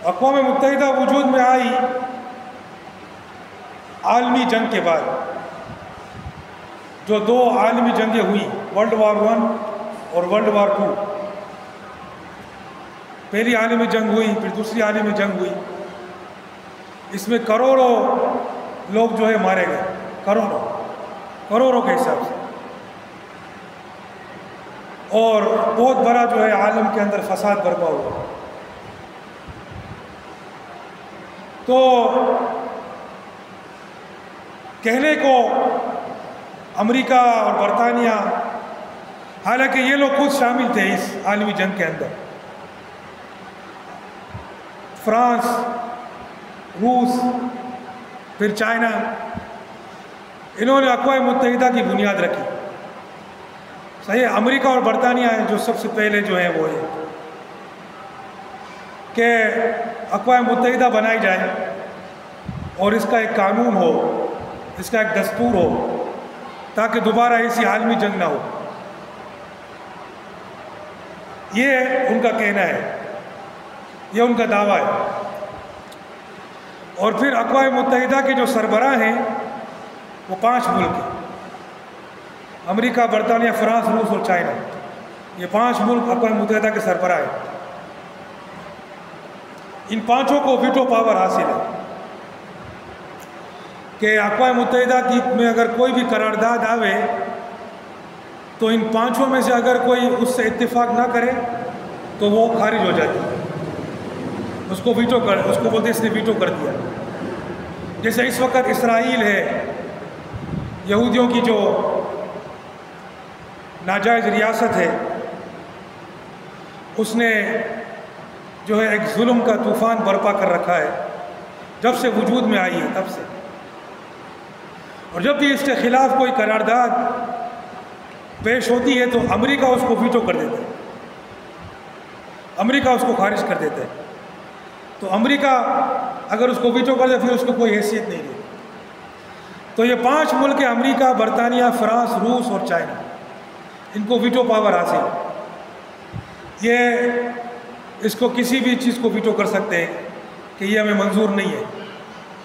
اقوام متحدہ وجود میں آئی عالمی جنگ کے بعد، جو 2 عالمی جنگیں ہوئیں، ورلڈ وار 1 اور ورلڈ وار 2۔ پہلی عالمی جنگ ہوئی، پھر دوسری عالمی جنگ ہوئی۔ اس میں کروڑوں لوگ جو ہے مارے گئے، کروڑوں کے حساب سے، اور بہت بڑا جو ہے عالم کے اندر فساد برپا ہوا۔ تو کہنے کو امریکہ اور برطانیہ، حالانکہ یہ لوگ خود شامل تھے اس عالمی جنگ کے اندر، فرانس، روس، پھر چائنا، انہوں نے اقوام متحدہ کی بنیاد رکھی۔ صحیح ہے، امریکہ اور برطانیہ ہیں جو سب سے پہلے جو ہیں وہ ہے کہ اقوام متحدہ بنائی جائے اور اس کا ایک قانون ہو، اس کا ایک دستور ہو، تاکہ دوبارہ ایسی عالمی جنگ نہ ہو۔ یہ ان کا کہنا ہے، یہ ان کا دعویٰ ہے۔ اور پھر اقوام متحدہ کے جو سربراہ ہیں وہ 5 ملک ہیں، امریکہ، برطانیہ، فرانس، روس اور چائنا۔ یہ 5 ملک اقوام متحدہ کے سربراہ ہیں۔ ان 5 کو ویٹو پاور حاصل ہے کہ اقوام متحدہ کی میں اگر کوئی بھی قرارداد آوے تو ان 5 میں سے اگر کوئی اس سے اتفاق نہ کرے تو وہ خارج ہو جاتی ہے، اس کو بولتے اس نے ویٹو کر دیا۔ جیسے اس وقت اسرائیل ہے، یہودیوں کی جو ناجائز ریاست ہے، اس نے جو ہے ایک ظلم کا طوفان برپا کر رکھا ہے جب سے وجود میں آئی ہے، تب سے۔ اور جب بھی اس کے خلاف کوئی قرارداد پیش ہوتی ہے تو امریکہ اس کو ویٹو کر دیتا ہے، امریکہ اس کو خارج کر دیتا ہے۔ تو امریکہ اگر اس کو ویٹو کر دے پھر اس کو کوئی حیثیت نہیں دی۔ تو یہ 5 ملک ہیں، امریکہ، برطانیہ، فرانس، روس اور چائنا، ان کو ویٹو پاور حاصل ہے۔ یہ اس کو کسی بھی چیز کو ویٹو کر سکتے ہیں کہ یہ ہمیں منظور نہیں ہے،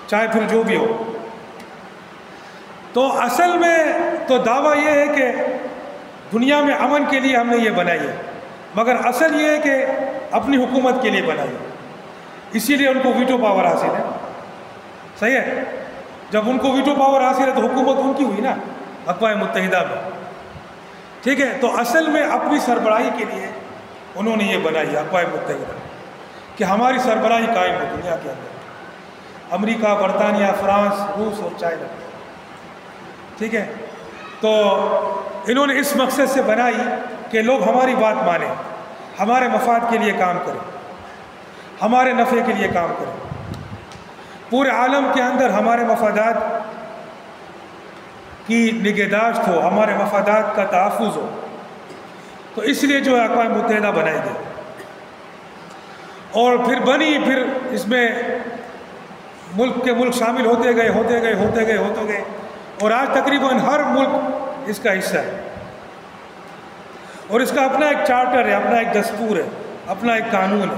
چاہے پھر جو بھی ہو۔ تو اصل میں تو دعویٰ یہ ہے کہ دنیا میں امن کے لیے ہم نے یہ بنائی ہے، مگر اصل یہ ہے کہ اپنی حکومت کے لیے بنائی ہے، اسی لیے ان کو ویٹو پاور حاصل ہے۔ صحیح ہے، جب ان کو ویٹو پاور حاصل ہے تو حکومت ان کی ہوئی نا اقوام متحدہ میں، ٹھیک ہے۔ تو اصل میں اپنی سربراہی کے لیے انہوں نے یہ بنائی ہے اقوام متحدہ، کہ ہماری سربراہی قائم ہو دنیا کے اندر، امریکہ، برطانیہ، فرانس، روس اور چائنا، ٹھیک ہے۔ تو انہوں نے اس مقصد سے بنائی کہ لوگ ہماری بات مانیں، ہمارے مفاد کے لیے کام کریں، ہمارے نفع کے لیے کام کریں، پورے عالم کے اندر ہمارے مفادات کی نگہداشت ہو، ہمارے مفادات کا تحفظ ہو۔ تو اس لیے جو ہے اقوام متحدہ بنائی گئی، اور پھر بنی، پھر اس میں ملک کے ملک شامل ہوتے گئے، اور آج تقریباً ہر ملک اس کا حصہ ہے، اور اس کا اپنا ایک چارٹر ہے، اپنا ایک دستور ہے، اپنا ایک قانون ہے۔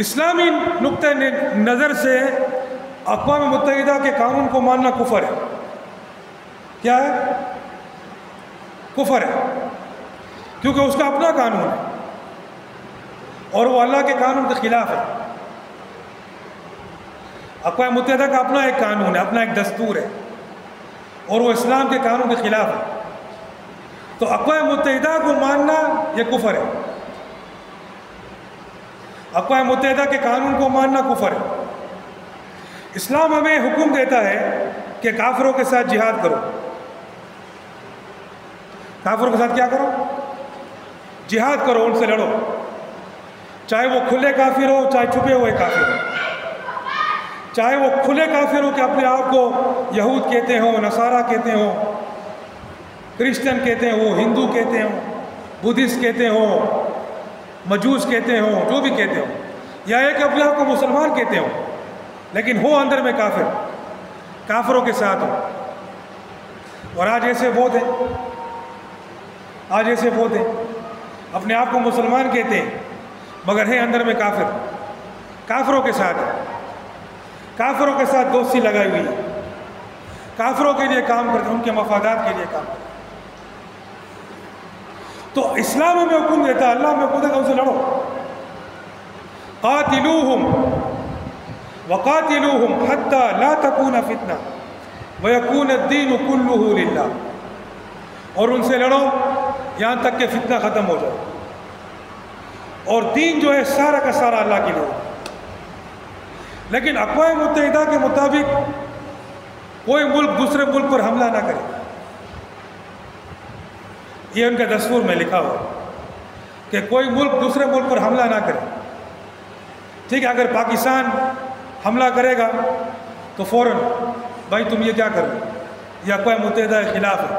اسلامی نقطہ نظر سے اقوام متحدہ کے قانون کو ماننا کفر ہے۔ کیا ہے؟ کفر ہے، کیونکہ اس کا اپنا قانون ہے اور وہ اللہ کے قانون کے خلاف ہے۔ اقوام متحدہ کا اپنا ایک قانون ہے، اپنا ایک دستور ہے، اور وہ اسلام کے قانون کے خلاف ہے۔ تو اقوام متحدہ کو ماننا یہ کفر ہے، اقوام متحدہ کے قانون کو ماننا کفر ہے۔ اسلام ہمیں حکم دیتا ہے کہ کافروں کے ساتھ جہاد کرو۔ کافروں کے ساتھ کیا کرو؟ جہاد کرو، ان سے لڑو، چاہے وہ کھلے کافر ہو، چاہے چھپے ہوئے کافر ہو، چاہے وہ کھلے کافر ہو کہ اپنے آپ کو یہود کہتے ہوں، نصارہ کہتے ہوں، کرسچن کہتے ہوں، ہندو کہتے ہوں، بدھسٹ کہتے ہوں، مجوس کہتے ہوں، جو بھی کہتے ہوں، یا ایک اپنے آپ کو مسلمان کہتے ہوں، لیکن ہو اندر میں کافر، کافروں کے ساتھ ہو۔ اور آج ایسے بہت ہیں، اپنے آپ کو مسلمان کہتے ہیں مگر ہیں اندر میں کافر، کافروں کے ساتھ دوستی لگائی ہوئی ہے، کافروں کے لیے کام کرتے ہیں، ان کے مفادات کے لیے کام کرتے ہیں۔ تو اسلام ہمیں حکم دیتا ہے، اللہ ہمیں حکم دیتا ہے ان سے لڑو، قاتلوہم وقاتلوہم حتی لا تکون فتنہ ویکون الدین کلہ للہ، اور ان سے لڑو یہاں تک کہ فتنہ ختم ہو جائے اور دین جو ہے سارا کا سارا اللہ کے لیے ہو۔ لیکن اقوام متحدہ کے مطابق کوئی ملک دوسرے ملک پر حملہ نہ کرے، یہ ان کا دستور میں لکھا ہوا کہ کوئی ملک دوسرے ملک پر حملہ نہ کرے۔ ٹھیک ہے، اگر پاکستان حملہ کرے گا تو فوراً بھائی تم یہ کیا کر رہے ہو، یہ اقوام متحدہ کے خلاف ہے،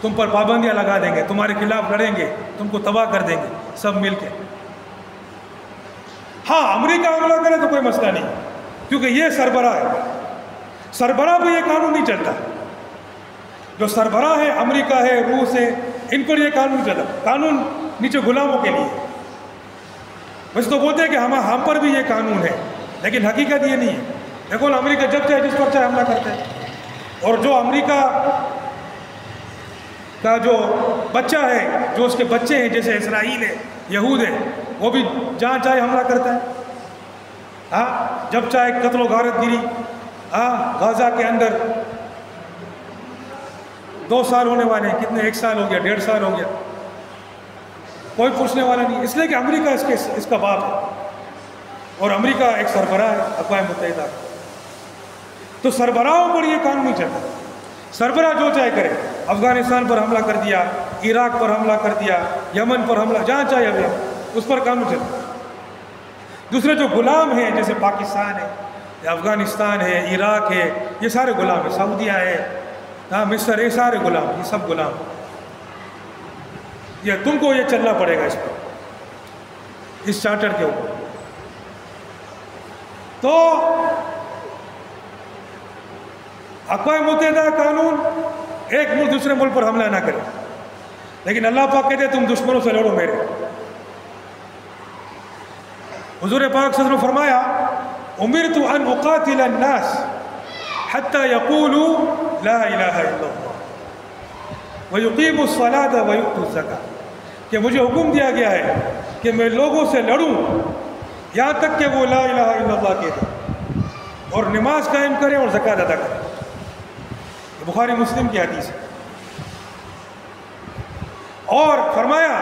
تم پر پابندیاں لگا دیں گے، تمہارے خلاف لڑیں گے، تم کو تباہ کر دیں گے سب مل کے۔ ہاں امریکہ حملہ کرے تو کوئی مسئلہ نہیں، کیونکہ یہ سربراہ ہے، سربراہ پہ یہ قانون نہیں چلتا، جو سربراہ ہے امریکہ ہے، روس ہے، ان پر یہ قانون چلتا، قانون نیچے غلاموں کے لیے۔ ویسے تو بولتے ہیں کہ ہم پر بھی یہ قانون ہے، لیکن حقیقت یہ نہیں ہے۔ دیکھو امریکہ جب چاہے جس پر چاہے حملہ کرتے ہیں، اور جو امریکہ کا جو بچہ ہے، جو اس کے بچے ہیں جیسے اسرائیل ہے، یہود ہے، وہ بھی جہاں چاہے حملہ کرتا ہے، جب چاہے قتل و غارت گیری، غزہ کے اندر 2 سال ہونے والے ہیں، کتنے 1 سال ہو گیا، 1.5 سال ہو گیا، کوئی پوچھنے والا نہیں، اس لیے کہ امریکہ اس کا باپ ہے، اور امریکہ ایک سربراہ ہے اقوام متحدہ۔ تو سربراہوں پر یہ قانون نہیں چلتا، سربراہ جو چاہے کرے، افغانستان پر حملہ کر دیا، عراق پر حملہ کر دیا، یمن پر حملہ، جہاں چاہے ابھی اس پر قانون چلتا۔ دوسرے جو غلام ہیں جیسے پاکستان ہے، افغانستان ہے، عراق ہے، یہ سارے غلام ہیں، سعودیہ ہے، مصر، یہ سارے غلام، یہ سب غلام، یہ تم کو یہ چلنا پڑے گا اس پر، اس چارٹر کے اوپر۔ تو اقوام متحدہ قانون ایک ملک دوسرے ملک پر حملہ نہ کرے، لیکن اللہ پاک کہتے ہیں تم دشمنوں سے لڑو میرے۔ حضور پاک صلی اللہ علیہ وسلم نے فرمایا امرت ان اقاتل الناس حتى يقولوا لا الہ الا اللہ ويقيموا الصلاة ويؤتوا الزکاة، کہ مجھے حکم دیا گیا ہے کہ میں لوگوں سے لڑوں یہاں تک کہ وہ لا الہ الا اللہ کہتے اور نماز قائم کریں اور زکوٰۃ ادا کریں۔ بخاری مسلم کی حدیث ہے۔ اور فرمایا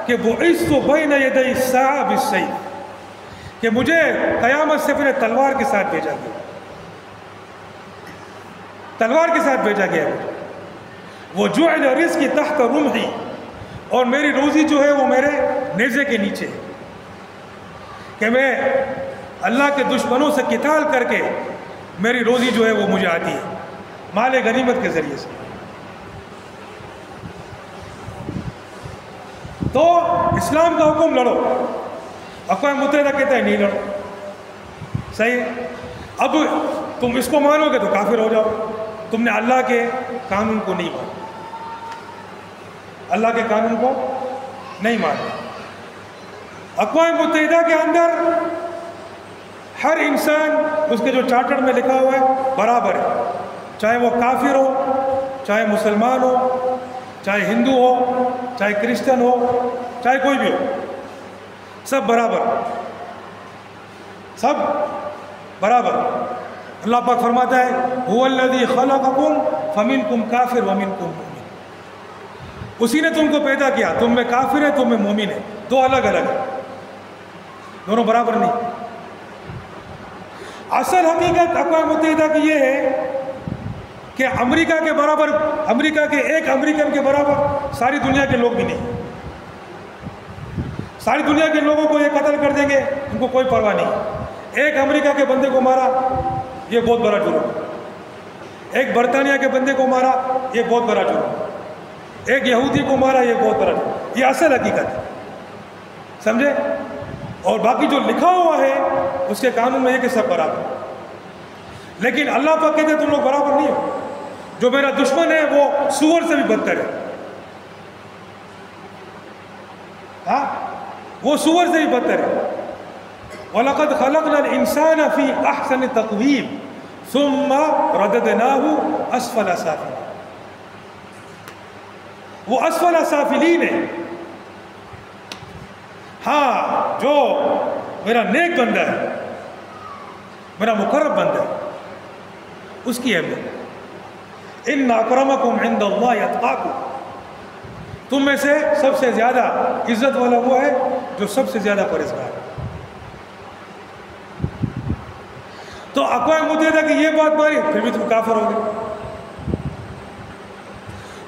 کہ بعثت بین یدی الساعة بالسیف، کہ مجھے قیامت سے پہلے تلوار کے ساتھ بھیجا گیا، تلوار کے ساتھ بھیجا گیا ہے۔ وہ جعل رزقی تحت رمحی، اور میری روزی جو ہے وہ میرے نیزے کے نیچے ہے، کہ میں اللہ کے دشمنوں سے قتال کر کے میری روزی جو ہے وہ مجھے آتی ہے مال غنیمت کے ذریعے سے۔ تو اسلام کا حکم لڑو، اقوام متحدہ کہتا ہے نہیں لڑو، صحیح ہے۔ اب تم اس کو مانو گے تو کافر ہو جاؤ، تم نے اللہ کے قانون کو نہیں مانا، اللہ کے قانون کو نہیں مانا۔ اقوام متحدہ کے اندر ہر انسان، اس کے جو چارٹر میں لکھا ہوا ہے، برابر ہے، چاہے وہ کافر ہو، چاہے مسلمان ہو، چاہے ہندو ہو، چاہے کرسچن ہو، چاہے کوئی بھی ہو، سب برابر، سب برابر۔ اللہ پاک فرماتا ہے هو الذی خلقکم فمنکم کافر ومنکم مومن، اسی نے تم کو پیدا کیا، تم میں کافر ہے، تم میں مومن ہے، دو الگ الگ ہیں، دونوں برابر نہیں۔ اصل حقیقت اقوام متحدہ کی یہ ہے کہ امریکہ کے برابر، امریکہ کے ایک امریکن کے برابر ساری دنیا کے لوگ بھی نہیں، ساری دنیا کے لوگوں کو یہ قتل کر دیں گے، ان کو کوئی پرواہ نہیں۔ ایک امریکہ کے بندے کو مارا، یہ بہت بڑا جرم، ایک برطانیہ کے بندے کو مارا، یہ بہت بڑا جرم، ایک یہودی کو مارا، یہ بہت بڑا جرم، یہ اصل حقیقت ہے، سمجھے؟ اور باقی جو لکھا ہوا ہے اس کے قانون میں یہ کہ سب برابر، لیکن اللہ پاک کہتے ہیں تم لوگ برابر نہیں ہو، جو میرا دشمن ہے وہ سور سے بھی بدتر ہے، ہاں وہ سور سے ہی بدتر ہے. وَلَقَدْ خَلَقْنَا الْإِنسَانَ فِي أَحْسَنِ تَقْوِيمٍ ثُمَّ رَدَدْنَاهُ أَسْفَلَ سَافِلِينَ. وہ اسفل سافلین ہے. ہاں جو میرا نیک بندہ ہے، میرا مقرب بندہ ہے، اس کی اہمیت. ان اکرمکم عند اللہ اتقاکم. تم میں سے سب سے زیادہ عزت والا وہ ہے جو سب سے زیادہ پرہیزگار ہے. تو اقوام متحدہ کی یہ بات مانی پھر بھی تم کافر ہو گئے.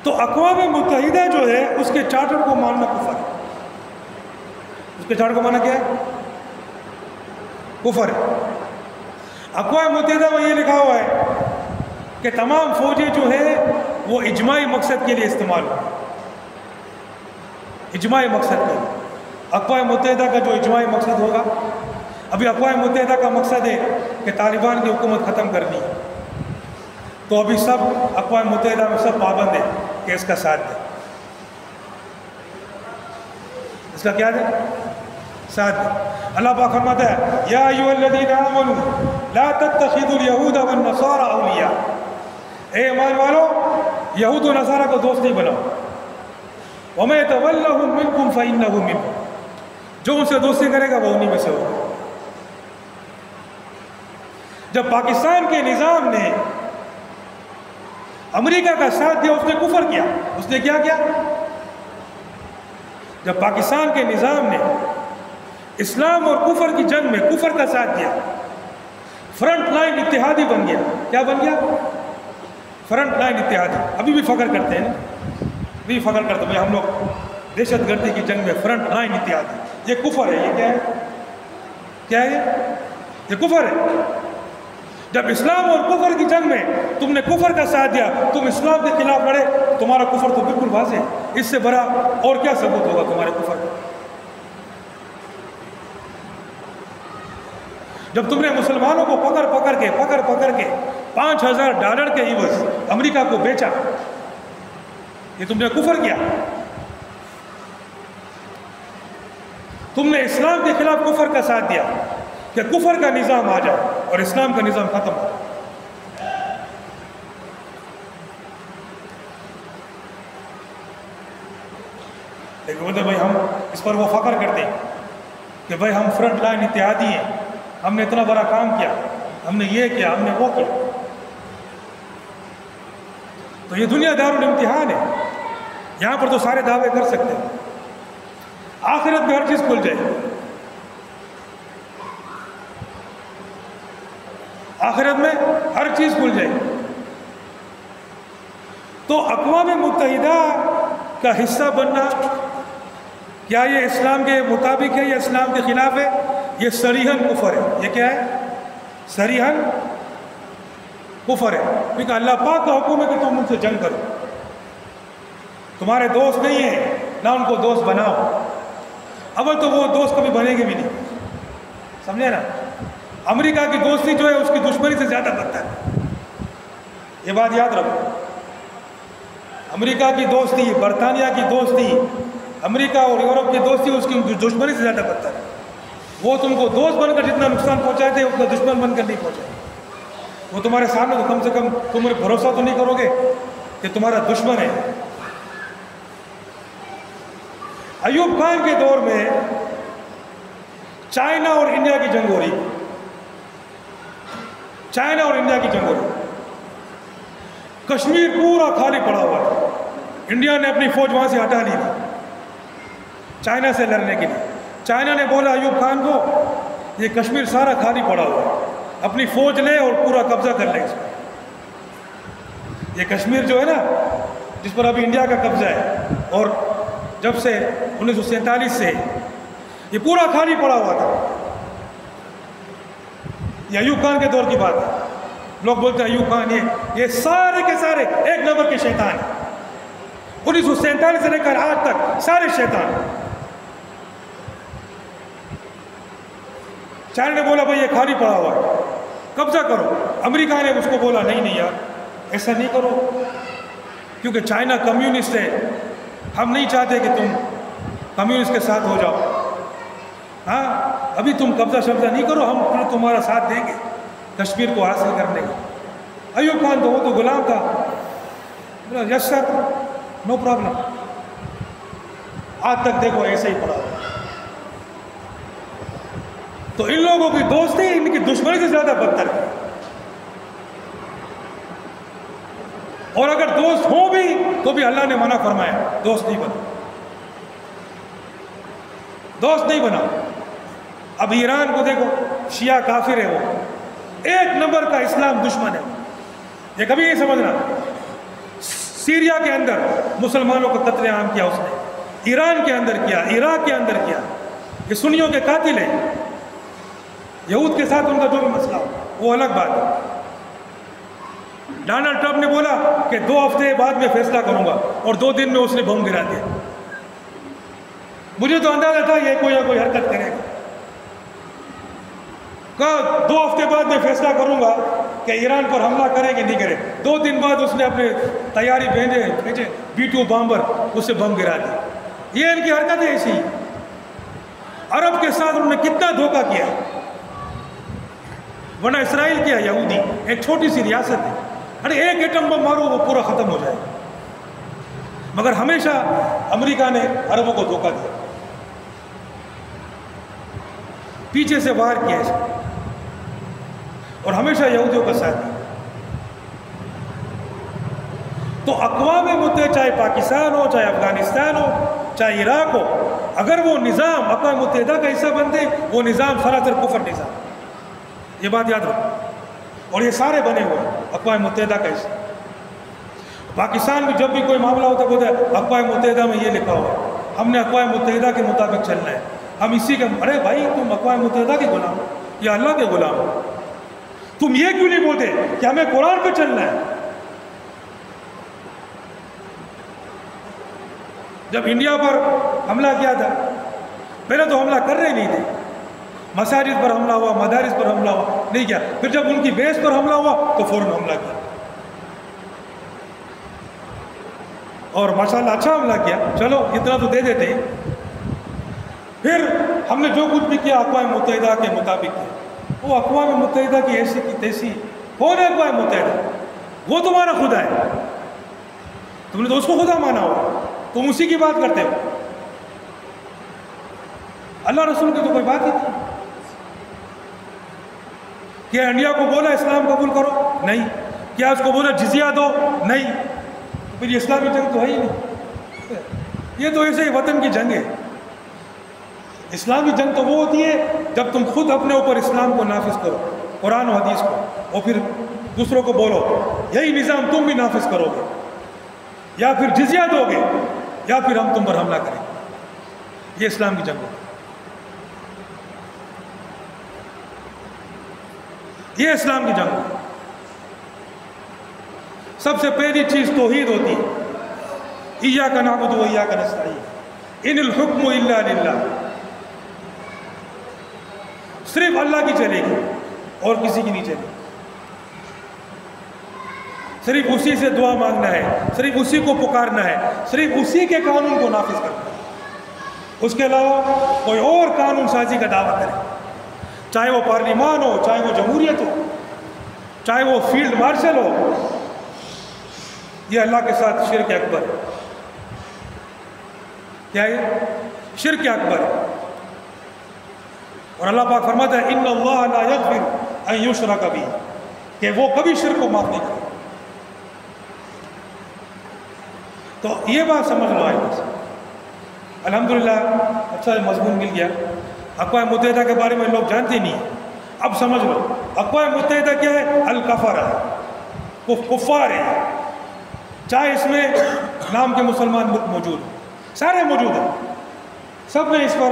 تو اقوام متحدہ جو ہے اس کے چارٹر کو ماننا کفر ہے. اس کے چارٹر کو ماننا کیا ہے؟ کفر ہے. اقوام متحدہ میں یہ لکھا ہوا ہے کہ تمام فوجیں جو ہے وہ اجماعی مقصد کے لیے استعمال ہوں. اجماعی مقصد کے لیے. اقوام متحدہ کا جو اجماعی مقصد ہوگا، ابھی اقوام متحدہ کا مقصد ہے کہ طالبان کی حکومت ختم کرنی ہے، تو ابھی سب اقوام متحدہ میں سب پابند ہیں کہ اس کا ساتھ دیں. اس کا کیا دیں؟ ساتھ دیں. اللہ پاک فرماتا ہے یا ایھا الذین آمنوا لا تتخذوا اليہود والنصارى اولیاء. اے ایمان والو، یہود و نصارہ کو دوست نہیں بناؤ. وَمَن يَتَوَلَّهُم مِّنكُمْ فَإِنَّهُ مِنْهُمْ. جو ان سے دوستی کرے گا وہ انہی میں سے ہوگا. جب پاکستان کے نظام نے امریکہ کا ساتھ دیا، اس نے کفر کیا. اس نے کیا کیا؟ جب پاکستان کے نظام نے اسلام اور کفر کی جنگ میں کفر کا ساتھ دیا، فرنٹ لائن اتحادی بن گیا. کیا بن گیا؟ فرنٹ لائن اتحادی. ابھی بھی فخر کرتے ہیں نا، بھی فخر کرتے ہیں ہم لوگ دہشت گردی کی جنگ میں فرنٹ لائن اتحادی. یہ کفر ہے. یہ کیا ہے؟ کیا ہے یہ کفر ہے. جب اسلام اور کفر کی جنگ میں تم نے کفر کا ساتھ دیا، تم اسلام کے خلاف لڑے، تمہارا کفر تو بالکل واضح ہے. اس سے بڑا اور کیا ثبوت ہوگا تمہارے کفر کا؟ جب تم نے مسلمانوں کو پکڑ پکڑ کے $5,000 کے عوض امریکہ کو بیچا، یہ تم نے کفر کیا. تم نے اسلام کے خلاف کفر کا ساتھ دیا کہ کفر کا نظام آ جائے اور اسلام کا نظام ختم ہو. لیکن بولتے بھائی ہم اس پر وہ فخر کرتے ہیں کہ بھائی ہم فرنٹ لائن اتحادی ہیں، ہم نے اتنا بڑا کام کیا، ہم نے یہ کیا، ہم نے وہ کیا. تو یہ دنیا دارالامتحان ہے. یہاں پر تو سارے دعوے کر سکتے ہیں، آخرت میں ہر چیز کھل جائے. آخرت میں ہر چیز کھل جائے. تو اقوام متحدہ کا حصہ بننا کیا یہ اسلام کے مطابق ہے یا اسلام کے خلاف ہے؟ یہ صریحاً کفر ہے. یہ کیا ہے؟ صریحاً کفر ہے. کیونکہ اللہ پاک کا حکم ہے کہ تم ان سے جنگ کرو. تمہارے دوست نہیں ہیں، نہ ان کو دوست بناؤ. اول تو وہ دوست کبھی بنے گے بھی نہیں. سمجھے نا؟ امریکہ کی دوستی جو ہے اس کی دشمنی سے زیادہ بدتر ہے. یہ بات یاد رکھو. امریکہ کی دوستی، برطانیہ کی دوستی، امریکہ اور یورپ کی دوستی اس کی دشمنی سے زیادہ بدتر ہے. وہ تم کو دوست بن کر جتنا نقصان پہنچائے تھے اتنا دشمن بن کر نہیں پہنچائے. وہ تمہارے سامنے تو کم سے کم تم انہیں بھروسہ تو نہیں کرو گے کہ تمہارا دشمن ہے. ایوب خان کے دور میں چائنا اور انڈیا کی جنگ ہو رہی. چائنا اور انڈیا کی جنگ ہو رہی. کشمیر پورا خالی پڑا ہوا تھا. انڈیا نے اپنی فوج وہاں سے ہٹا لی تھی چائنا سے لڑنے کے لیے. چائنا نے بولا ایوب خان کو یہ کشمیر سارا خالی پڑا ہوا ہے، اپنی فوج لے اور پورا قبضہ کر لے اس پر. یہ کشمیر جو ہے نا جس پر ابھی انڈیا کا قبضہ ہے، اور جب سے 1947 سے یہ پورا خالی پڑا ہوا تھا. یہ ایوب خان کے دور کی بات ہے. لوگ بولتے ہیں ایوب خان یہ سارے کے سارے ایک نمبر کے شیطان ہیں. 1947 سے لے کر آج تک سارے شیطان. چائنا نے بولا بھائی یہ خالی پڑا ہوا ہے، قبضہ کرو. امریکہ نے اس کو بولا نہیں یار ایسا نہیں کرو، کیونکہ چائنا کمیونسٹ ہے، ہم نہیں چاہتے کہ تم کمیونسٹ کے ساتھ ہو جاؤ، ہاں ابھی تم قبضہ شبضہ نہیں کرو، ہم پھر تمہارا ساتھ دیں گے کشمیر کو حاصل کرنے کا۔ ایوب خان تو وہ تو غلام تھا، بولا یس سر نو پرابلم، آج تک دیکھو ایسے ہی پڑا۔ تو ان لوگوں کی دوستی ان کی دشمنی سے زیادہ بدتر ہے، اور اگر دوست ہوں بھی تو بھی اللہ نے منع فرمایا دوست نہیں بنا، دوست نہیں بنا۔ اب ایران کو دیکھو، شیعہ کافر ہے، وہ ایک نمبر کا اسلام دشمن ہے، یہ کبھی نہیں سمجھنا۔ سیریا کے اندر مسلمانوں کا قتل عام کیا اس نے، ایران کے اندر کیا، عراق کے اندر کیا، یہ سنیوں کے قاتل ہیں۔ یہود کے ساتھ ان کا جو بھی مسئلہ ہو وہ الگ بات ہے۔ ڈونلڈ ٹرمپ نے بولا کہ 2 ہفتے بعد میں فیصلہ کروں گا، اور 2 دن میں اس نے بم گرا دیا۔ مجھے تو اندازہ تھا یہ کوئی نہ کوئی حرکت کرے گا، کہا 2 ہفتے بعد میں فیصلہ کروں گا کہ ایران پر حملہ کرے کہ نہیں کرے۔ 2 دن بعد اس نے اپنے تیاری بھیجے B-2 بامبر، اس سے بم گرا دیا۔ یہ ان کی حرکت ہے ایسی۔ عرب کے ساتھ انہوں نے کتنا دھوکہ کیا، ورنہ اسرائیل کیا، یہودی ایک چھوٹی سی ریاست ہے، ارے ایک ایٹم بم مارو وہ پورا ختم ہو جائے، مگر ہمیشہ امریکہ نے عربوں کو دھوکہ دیا، پیچھے سے وار کیا اس کو، اور ہمیشہ یہودیوں کا ساتھ دیا۔ تو اقوام متحدہ چاہے پاکستان ہو، چاہے افغانستان ہو، چاہے عراق ہو، اگر وہ نظام اقوام متحدہ کا حصہ بنتے، وہ نظام سراسر کفر نظام، یہ بات یاد رکھو۔ اور یہ سارے بنے ہوئے اقوام متحدہ کا حصہ۔ پاکستان میں جب بھی کوئی معاملہ ہوتا ہے بولتا ہے اقوام متحدہ میں یہ لکھا ہوا ہے، ہم نے اقوام متحدہ کے مطابق چلنا ہے، ہم اسی کے۔ ارے بھائی تم اقوام متحدہ کے غلام ہو یا اللہ کے غلام ہو؟ تم یہ کیوں نہیں بولتے کہ ہمیں قرآن پہ چلنا ہے؟ جب انڈیا پر حملہ کیا تھا، پہلے تو حملہ کر رہے نہیں تھے، مساجد پر حملہ ہوا، مدارس پر حملہ ہوا، نہیں کیا۔ پھر جب ان کی بیس پر حملہ ہوا تو فوراً حملہ کیا، اور ماشاءاللہ اچھا حملہ کیا، چلو اتنا تو دے دیتے ہیں۔ پھر ہم نے جو کچھ بھی کیا اقوام متحدہ کے مطابق کیا، وہ اقوام متحدہ کی ایسی کی تیسی۔ کون ہے اقوام متحدہ؟ وہ تمہارا خدا ہے، تم نے تو اس کو خدا مانا ہوا، تم اسی کی بات کرتے ہو۔ اللہ رسول کی تو کوئی بات ہی نہیں۔ کیا انڈیا کو بولا اسلام قبول کرو؟ نہیں۔ کیا اس کو بولا جزیہ دو؟ نہیں۔ پھر یہ اسلامی جنگ تو ہے ہی نہیں، یہ تو ایسے ہی وطن کی جنگ ہے۔ اسلامی جنگ تو وہ ہوتی ہے جب تم خود اپنے اوپر اسلام کو نافذ کرو، قرآن و حدیث کو، اور پھر دوسروں کو بولو یہی نظام تم بھی نافذ کرو گے، یا پھر جزیہ دو گے، یا پھر ہم تم پر حملہ کریں گے۔ یہ اسلام کی جنگ ہے، یہ اسلام کی جنگ ہے۔ سب سے پہلی چیز توحید ہوتی ہے، ایاک نعبد و ایاک نستعین، ان الحکم الا للہ، صرف اللہ کی چلے گی اور کسی کی نہیں چلے گی، صرف اسی سے دعا مانگنا ہے، صرف اسی کو پکارنا ہے، صرف اسی کے قانون کو نافذ کرنا ہے۔ اس کے علاوہ کوئی اور قانون سازی کا دعویٰ کرے، چاہے وہ پارلیمان ہو، چاہے وہ جمہوریت ہو، چاہے وہ فیلڈ مارشل ہو، یہ اللہ کے ساتھ شرک اکبر ہے۔ کیا ہے؟ شرک اکبر ہے۔ اور اللہ پاک فرماتا ہے ان اللہ لا یغفر ان یشرک بہ، کہ وہ کبھی شرک کو معاف نہیں کرے۔ تو یہ بات سمجھ لو آئے بس، الحمدللہ اچھا مضمون مل گیا۔ اقوام متحدہ کے بارے میں لوگ جانتے نہیں ہیں، اب سمجھ لو اقوام متحدہ کیا ہے؟ الکفر ہے، کفار ہے، چاہے اس میں نام کے مسلمان ملک موجود ہیں، سارے موجود ہیں، سب نے اس پر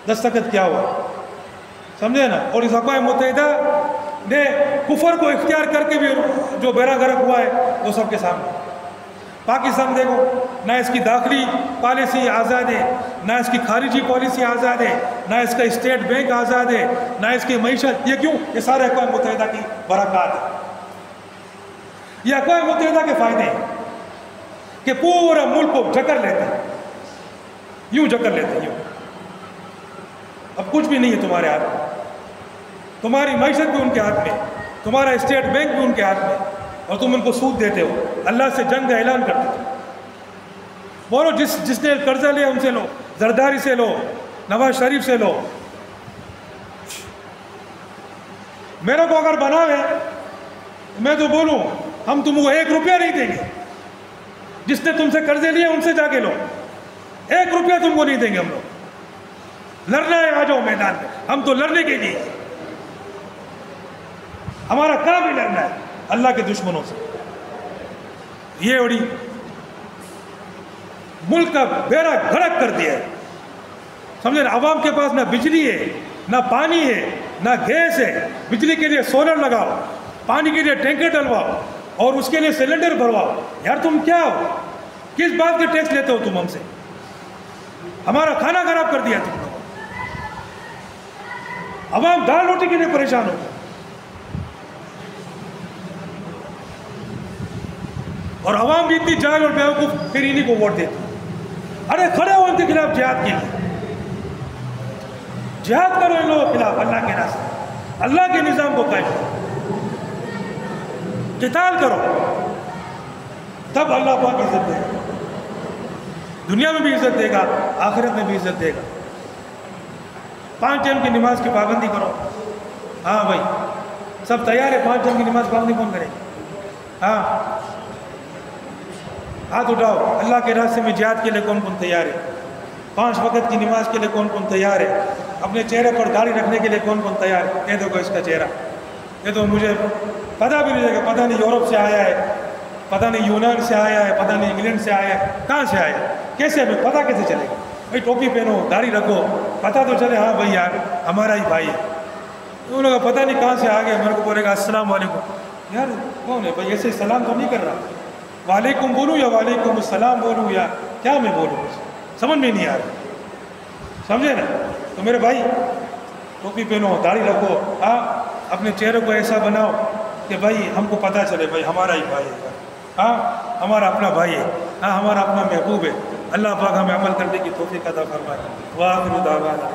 دستخط کیا ہوا، سمجھے نا۔ اور اس اقوام متحدہ نے کفر کو اختیار کر کے بھی جو بیڑا غرق ہوا ہے وہ سب کے سامنے۔ پاکستان دیکھو، نہ اس کی داخلی پالیسی آزاد ہے، نہ اس کی خارجی پالیسی آزاد ہے، نہ اس کا اسٹیٹ بینک آزاد ہے، نہ اس کی معیشت۔ یہ کیوں؟ یہ سارے اقوام متحدہ کی برکات ہے، یہ اقوام متحدہ کے فائدے ہیں کہ پورا ملک کو جکڑ لیتا ہے۔ یوں جکڑ لیتے ہیں، یوں. اب کچھ بھی نہیں ہے تمہارے ہاتھ میں، تمہاری معیشت بھی ان کے ہاتھ میں، تمہارا اسٹیٹ بینک بھی ان کے ہاتھ میں، اور تم ان کو سود دیتے ہو. اللہ سے جنگ کا اعلان کرتے ہو. بولو جس نے قرضہ لیا ان سے لو، زرداری سے لو، نواز شریف سے لو. میرے کو اگر بناوے میں تو بولوں ہم تم کو 1 روپیہ نہیں دیں گے. جس نے تم سے قرضے لیے ان سے جا کے لو، 1 روپیہ تم کو نہیں دیں گے. ہم لوگ لڑنا ہے، آ جاؤ میدان میں. ہم تو لڑنے کے لیے، ہمارا کام ہی لڑنا ہے اللہ کے دشمنوں سے. یہ اڑی ملک کا بیڑا گھڑک کر دیا ہے. سمجھے نا؟ عوام کے پاس نہ بجلی ہے، نہ پانی ہے، نہ گیس ہے. بجلی کے لیے سولر لگاؤ، پانی کے لیے ٹینکر ڈلواؤ، اور اس کے لیے سلنڈر بھرواؤ. یار تم کیا ہو؟ کس بات کے ٹیکس لیتے ہو تم ہم سے؟ ہمارا کھانا خراب کر دیا تم لوگوں. عوام دال روٹی کے لیے پریشان ہو، اور عوام بھی اتنی جاہل اور بیوقوف، پھر انہی کو ووٹ دیتی. ارے کھڑے ہو ان کے خلاف جہاد کے لیے، جہاد کرو ان لوگوں کے خلاف اللہ کے راستے، اللہ کے نظام کو قائم کرو، قتال کرو. تب اللہ پاک عزت دے گا، دنیا میں بھی عزت دے گا، آخرت میں بھی عزت دے گا. 5 ٹائم کی نماز کی پابندی کرو. ہاں بھائی سب تیار ہے؟ 5 ٹائم کی نماز پابندی کون کرے؟ ہاں ہاتھ اٹھاؤ. اللہ کے راستے میں جہاد کے لیے کون کون تیار ہے؟ 5 وقت کی نماز کے لیے کون کون تیار ہے؟ اپنے چہرے پر داڑھی رکھنے کے لیے کون کون تیار ہے؟ یہ دیکھو اس کا چہرہ، یہ تو مجھے پتہ بھی نہیں لگا، پتہ نہیں یورپ سے آیا ہے، پتہ نہیں یونان سے آیا ہے، پتہ نہیں انگلینڈ سے آیا ہے، کہاں سے آیا ہے؟ کیسے ہمیں پتہ کیسے چلے گا؟ بھائی ٹوپی پہنو، داڑھی رکھو، پتہ تو چلے ہاں بھائی یار ہمارا ہی بھائی ہے. انہوں نے کہا پتہ نہیں کہاں سے آ گیا. میرے کو بولے گا السلام علیکم. یار کون ہے بھائی؟ ایسے سلام تو نہیں کر رہا. وعلیکم بولوں یا وعلیکم السلام بولوں یا کیا میں بولوں؟ سمجھ میں نہیں آ رہا. سمجھے نا؟ تو میرے بھائی ٹوپی پہنو، داڑھی رکھو، ہاں اپنے چہرے کو ایسا بناؤ کہ بھائی ہم کو پتہ چلے بھائی ہمارا ہی بھائی ہے، ہاں ہمارا اپنا بھائی ہے، ہاں ہمارا اپنا محبوب ہے. اللہ پاک ہمیں عمل کرنے کی توفیق عطا فرمائے. وآخر دعوانا